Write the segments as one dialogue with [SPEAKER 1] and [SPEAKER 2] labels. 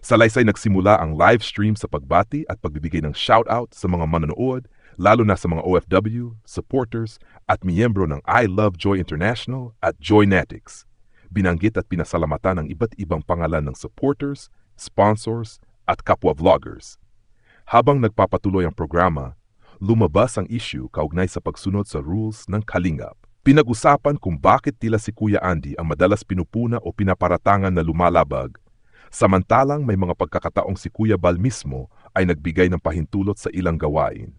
[SPEAKER 1] Salaysay nagsimula ang live stream sa pagbati at pagbibigay ng shoutout sa mga manonood, lalo na sa mga OFW, supporters at miyembro ng I Love Joy International at Joynetics. Binanggit at pinasalamatan ang iba't ibang pangalan ng supporters, sponsors at kapwa vloggers. Habang nagpapatuloy ang programa, lumabas ang issue kaugnay sa pagsunod sa rules ng Kalingap. Pinag-usapan kung bakit tila si Kuya Andy ang madalas pinupuna o pinaparatangan na lumalabag, samantalang may mga pagkakataong si Kuya Bal mismo ay nagbigay ng pahintulot sa ilang gawain.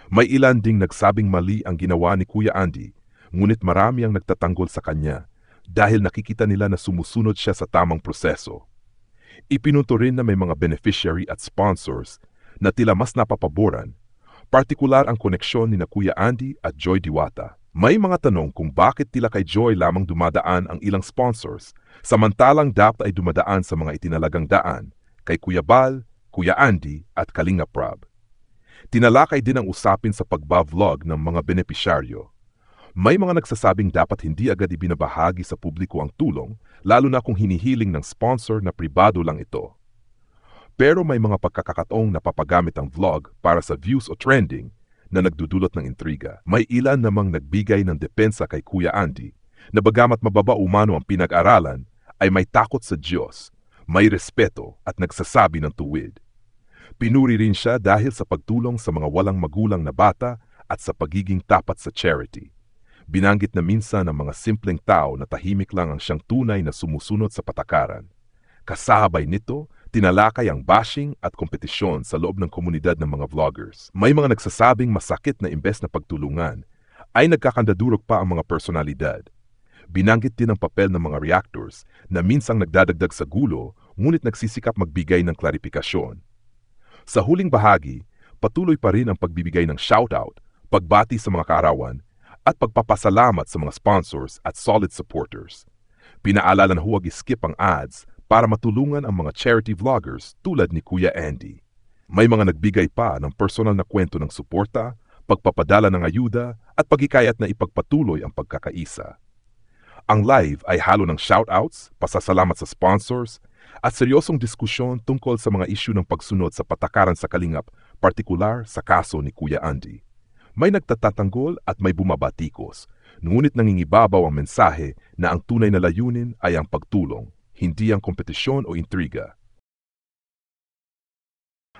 [SPEAKER 1] May ilan ding nagsabing mali ang ginawa ni Kuya Andy, ngunit marami ang nagtatanggol sa kanya dahil nakikita nila na sumusunod siya sa tamang proseso. Ipinunto rin na may mga beneficiary at sponsors na tila mas napapaboran, partikular ang koneksyon ni na Kuya Andy at Joy Diwata. May mga tanong kung bakit tila kay Joy lamang dumadaan ang ilang sponsors, samantalang dapat ay dumadaan sa mga itinalagang daan kay Kuya Bal, Kuya Andy at Kalinga Prab. Tinalakay din ang usapin sa pagba-vlog ng mga benepisyaryo. May mga nagsasabing dapat hindi agad ibinabahagi sa publiko ang tulong, lalo na kung hinihiling ng sponsor na pribado lang ito. Pero may mga pagkakataong napapagamit ang vlog para sa views o trending na nagdudulot ng intriga. May ilan namang nagbigay ng depensa kay Kuya Andy na bagamat mababa umano ang pinag-aralan ay may takot sa Diyos, may respeto at nagsasabi ng tuwid. Pinuri rin siya dahil sa pagtulong sa mga walang magulang na bata at sa pagiging tapat sa charity. Binanggit na minsan ng mga simpleng tao na tahimik lang ang siyang tunay na sumusunod sa patakaran. Kasabay nito, tinalakay ang bashing at kompetisyon sa loob ng komunidad ng mga vloggers. May mga nagsasabing masakit na imbes na pagtulungan, ay nagkakandadurog pa ang mga personalidad. Binanggit din ang papel ng mga reactors na minsang nagdadagdag sa gulo ngunit nagsisikap magbigay ng klarifikasyon. Sa huling bahagi, patuloy pa rin ang pagbibigay ng shoutout, pagbati sa mga kaarawan, at pagpapasalamat sa mga sponsors at solid supporters. Pinaalala na huwag iskip ang ads para matulungan ang mga charity vloggers tulad ni Kuya Andy. May mga nagbigay pa ng personal na kwento ng suporta, pagpapadala ng ayuda at paghikayat na ipagpatuloy ang pagkakaisa. Ang live ay halo ng shoutouts, pasasalamat sa sponsors, at seryosong diskusyon tungkol sa mga isyu ng pagsunod sa patakaran sa Kalingap, partikular sa kaso ni Kuya Andy. May nagtatatanggol at may bumabatikos, ngunit nangingibabaw ang mensahe na ang tunay na layunin ay ang pagtulong, hindi ang kompetisyon o intriga.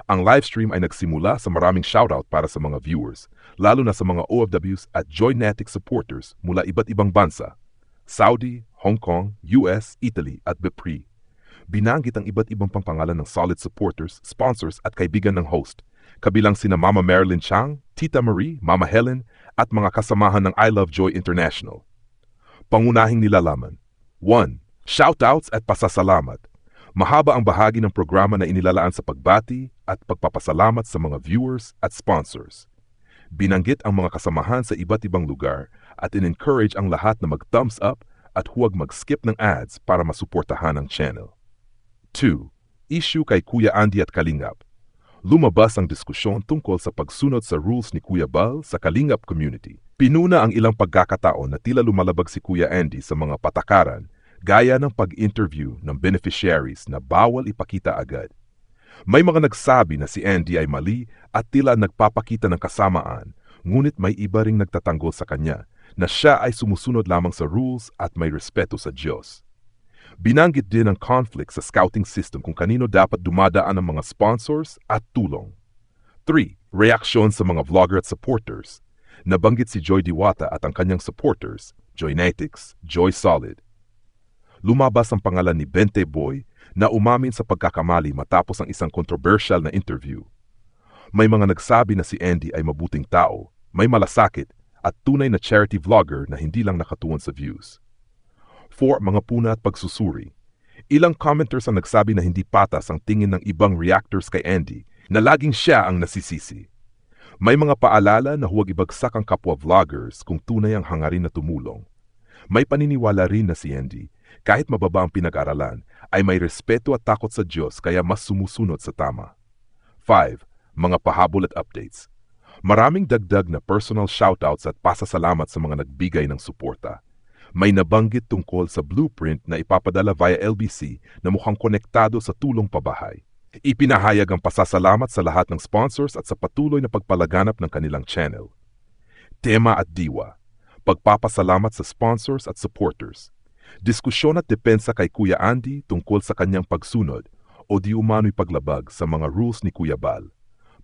[SPEAKER 1] Ang livestream ay nagsimula sa maraming shoutout para sa mga viewers, lalo na sa mga OFWs at Joynetics supporters mula iba't ibang bansa, Saudi, Hong Kong, US, Italy at BPRI. Binanggit ang iba't ibang pangpangalan ng solid supporters, sponsors at kaibigan ng host, kabilang sina Mama Marilyn Chang, Tita Marie, Mama Helen at mga kasamahan ng I Love Joy International. Pangunahing nilalaman. 1. Shoutouts at pasasalamat. Mahaba ang bahagi ng programa na inilalaan sa pagbati at pagpapasalamat sa mga viewers at sponsors. Binanggit ang mga kasamahan sa iba't ibang lugar at in-encourage ang lahat na mag-thumbs up at huwag mag-skip ng ads para masuportahan ang channel. 2. Issue kay Kuya Andy at Kalingap. Lumabas ang diskusyon tungkol sa pagsunod sa rules ni Kuya Bal sa Kalingap community. Pinuna ang ilang pagkakataon na tila lumalabag si Kuya Andy sa mga patakaran, gaya ng pag-interview ng beneficiaries na bawal ipakita agad. May mga nagsabi na si Andy ay mali at tila nagpapakita ng kasamaan, ngunit may iba ring nagtatanggol sa kanya na siya ay sumusunod lamang sa rules at may respeto sa Diyos. Binanggit din ang conflict sa scouting system kung kanino dapat dumadaan ang mga sponsors at tulong. 3. Reaksyon sa mga vlogger at supporters. Nabanggit si Joy Diwata at ang kanyang supporters, Joynetics, Joy Solid. Lumabas ang pangalan ni Bente Boy na umamin sa pagkakamali matapos ang isang controversial na interview. May mga nagsabi na si Andy ay mabuting tao, may malasakit at tunay na charity vlogger na hindi lang nakatuon sa views. 4. Mga puna at pagsusuri. Ilang commenters ang nagsabi na hindi patas ang tingin ng ibang reactors kay Andy na laging siya ang nasisisi. May mga paalala na huwag ibagsak ang kapwa vloggers kung tunay ang hangarin na tumulong. May paniniwala rin na si Andy, kahit mababa ang pinag-aralan, ay may respeto at takot sa Diyos kaya mas sumusunod sa tama. 5. Mga pahabol at updates. Maraming dagdag na personal shoutouts at pasasalamat sa mga nagbigay ng suporta. May nabanggit tungkol sa blueprint na ipapadala via LBC na mukhang konektado sa tulong pabahay. Ipinahayag ang pasasalamat sa lahat ng sponsors at sa patuloy na pagpalaganap ng kanilang channel. Tema at diwa, pagpapasalamat sa sponsors at supporters. Diskusyon at depensa kay Kuya Andy tungkol sa kanyang pagsunod o di umano'y paglabag sa mga rules ni Kuya Bal.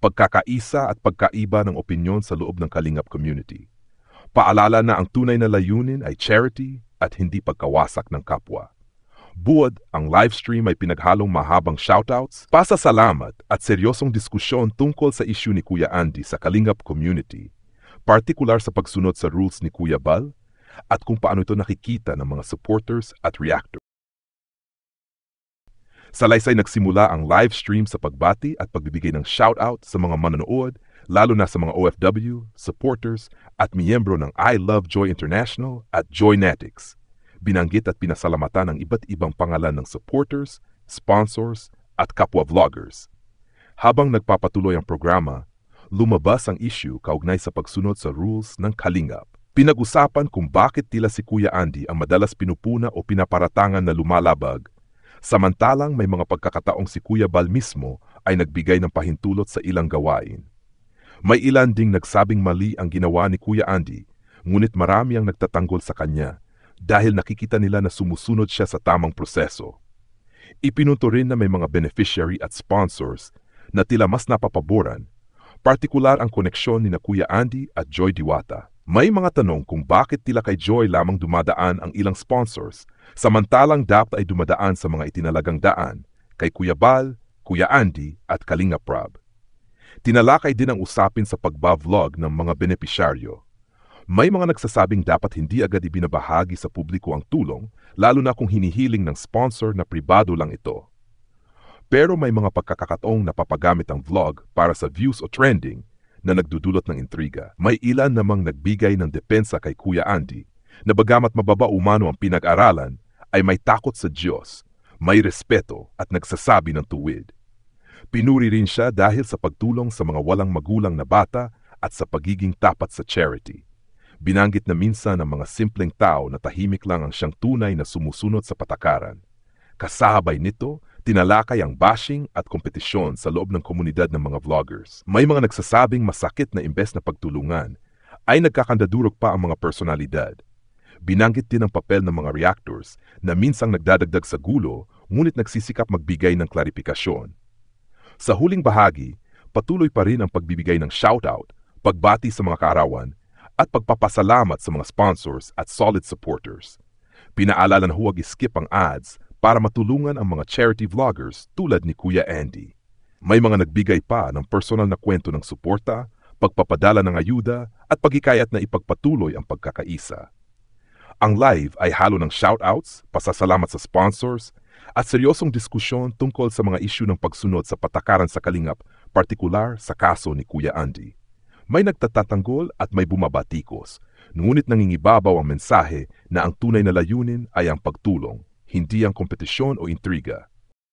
[SPEAKER 1] Pagkakaisa at pagkaiba ng opinyon sa loob ng Kalingap community. Paalala na ang tunay na layunin ay charity at hindi pagkawasak ng kapwa. Buod, ang livestream ay pinaghalong mahabang shoutouts, pasasalamat at seryosong diskusyon tungkol sa issue ni Kuya Andy sa Kalingap community, partikular sa pagsunod sa rules ni Kuya Bal at kung paano ito nakikita ng mga supporters at reactors. Salaysay nagsimula ang livestream sa pagbati at pagbibigay ng shoutout sa mga manonood, lalo na sa mga OFW, supporters at miyembro ng I Love Joy International at Joynetics. Binanggit at pinasalamatan ang iba't ibang pangalan ng supporters, sponsors at kapwa-vloggers. Habang nagpapatuloy ang programa, lumabas ang issue kaugnay sa pagsunod sa rules ng Kalingap. Pinag-usapan kung bakit tila si Kuya Andy ang madalas pinupuna o pinaparatangan na lumalabag, samantalang may mga pagkakataong si Kuya Bal mismo ay nagbigay ng pahintulot sa ilang gawain. May ilan ding nagsabing mali ang ginawa ni Kuya Andy, ngunit marami ang nagtatanggol sa kanya dahil nakikita nila na sumusunod siya sa tamang proseso. Ipinunto rin na may mga beneficiary at sponsors na tila mas napapaboran, partikular ang koneksyon ni na Kuya Andy at Joy Diwata. May mga tanong kung bakit tila kay Joy lamang dumadaan ang ilang sponsors, samantalang dapat ay dumadaan sa mga itinalagang daan kay Kuya Bal, Kuya Andy at Kalingap Rob. Tinalakay din ang usapin sa pagba-vlog ng mga benepisyaryo. May mga nagsasabing dapat hindi agad ibinabahagi sa publiko ang tulong, lalo na kung hinihiling ng sponsor na pribado lang ito. Pero may mga pagkakataong napapagamit ang vlog para sa views o trending na nagdudulot ng intriga. May ilan namang nagbigay ng depensa kay Kuya Andy na bagamat mababa umano ang pinag-aralan ay may takot sa Diyos, may respeto at nagsasabi ng tuwid. Pinuri rin siya dahil sa pagtulong sa mga walang magulang na bata at sa pagiging tapat sa charity. Binanggit na minsan ng mga simpleng tao na tahimik lang ang siyang tunay na sumusunod sa patakaran. Kasabay nito, tinalakay ang bashing at kompetisyon sa loob ng komunidad ng mga vloggers. May mga nagsasabing masakit na imbes na pagtulungan, ay nagkakandadurog pa ang mga personalidad. Binanggit din ang papel ng mga reactors na minsang nagdadagdag sa gulo, ngunit nagsisikap magbigay ng klarifikasyon. Sa huling bahagi, patuloy pa rin ang pagbibigay ng shoutout, pagbati sa mga kaarawan, at pagpapasalamat sa mga sponsors at solid supporters. Pinaalala na huwag iskip ang ads para matulungan ang mga charity vloggers tulad ni Kuya Andy. May mga nagbigay pa ng personal na kwento ng suporta, pagpapadala ng ayuda at paghikayat na ipagpatuloy ang pagkakaisa. Ang live ay halo ng shoutouts, pasasalamat sa sponsors, at seryosong diskusyon tungkol sa mga isyu ng pagsunod sa patakaran sa Kalingap, partikular sa kaso ni Kuya Andy. May nagtatatanggol at may bumabatikos, ngunit nangingibabaw ang mensahe na ang tunay na layunin ay ang pagtulong, hindi ang kompetisyon o intriga.